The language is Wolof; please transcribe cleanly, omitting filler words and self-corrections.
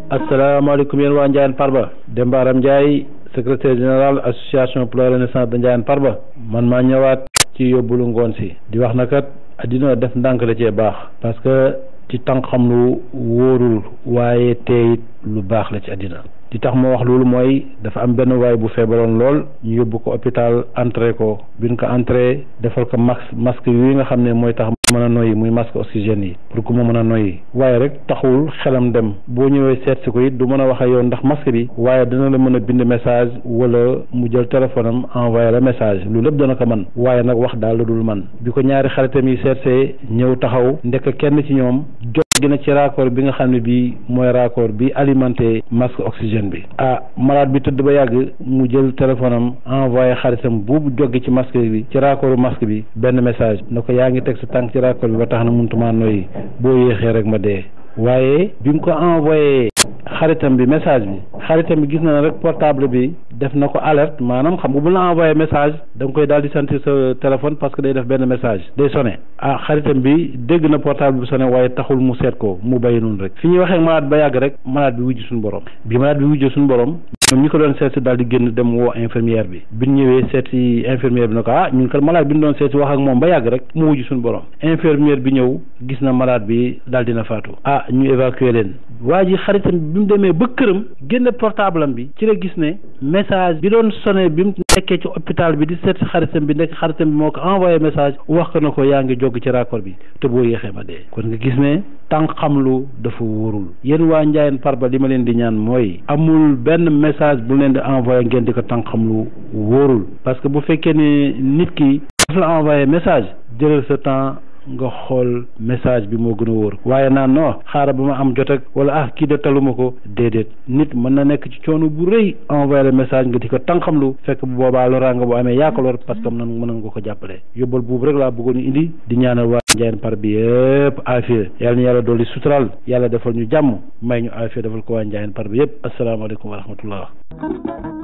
asalaamaaleykum yéen waa Ndiayène Farba Demba Aram Ndiaye secrétaire général association pour la renaissance de Ndiayène Farba man maa ñëwaat ci yóbbulu ngoon si di wax na kat addina def ndànk la cee baax parce que ci tànk xam lu wóorul waaye teyit lu baax la ci addina di tax ma wax loolu mooy dafa am benn waay bu feebaroon lool ñu yóbbu ko hôpital entré ko biñ ko entré defal ko masque yi nga xam ne mooy tax mën a noyyi muy masque oxygène yi pour que mu mën a noyyi waaye rek taxul xelam dem boo ñëwee seet si ko it du mën a wax ak yow ndax masque bi waaye dina la mën a bind message wala mu jël téléphone am envoyé la message lu lépp dana ko man waaye nag wax daal la dul man bi ko ñaari xaritam yi seetsee ñëw taxaw ndekk kenn ci ñoom gi na ci raccord bi nga xam ne bii mooy raccord bi alimenté masque oxygène bi malade bi tëdd ba yàgg mu jël téléphone am envoyé xaritam boobu jóge ci masque bi ci raccordu masque bi benn message na ko yaa ngi teg sa tànk ci raccord bi ba tax na mënutuma noyyi boo yéexee rek ma dee waaye bi mu ko envoyé xaritam bi message bi xaritam bi gis na rek portable bi def na ko alerte maanaam xam nga bu la envoyé message da nga koy daal di sentir sa téléphone parce que day def benn message day sonné xaritam bi dégg na portable bi sonné waaye taxul mu seet ko mu bàyyi noonu rek fi ñuy waxee malade ba yàgg rek malade bi wujj suñu borom bi malade bi wujjee suñu borom ñoom ñi ko doon seet si daal di génn dem woo infirmière bi bi ñu ñëwee seet si infirmière bi ne ko ñun kat malade bi ñu doon seet si wax ak moom ba yàgg rek mu wujj suñu borom infirmière bi ñëw gis na malade bi daal dina faatu ñu évacuer leen waa ji xaritam bi mu demee ba këram génne portable am bi ci la gis ne message bi doon sonné bi mu nekkee ci hôpital bi di seet si xaritam bi nekk xaritam bi moo ko envoyé message wax ko na ko yaa ngi jog ci raccord bi te boo yéexee ma dee kon nga gis ne tànk xam lu dafa wóorul yéen waa Ndiayène Farba li ma leen di ñaan mooy amul benn message bu leen di envoyé ngeen di ko tànk xam lu wóorul parce que bu fekkee ne nit ki daf la envoyé message jëlal sa temps nga xool message bi moo gën a wóor waaye naan non xaaral ba ma am jot ak wala kii de taluma ko déedéet nit mën na nekk ci coono bu rëy envoyé le message nga di ko tànqamlu fekk bu boobaa loraanga bu amee yaa ko lor parce que mën nga ko jàppale yóbbal buubu rek laa bëggoon indi di ñaanal waa Ndiayène Farba bi yëpp aafiya yàlla na yàlla dolli sutural yàlla defal ñu jàmm may ñu aafiya defal ko waa Ndiayène Farba bi yëpp asalaamaaleykum wa rahmatullah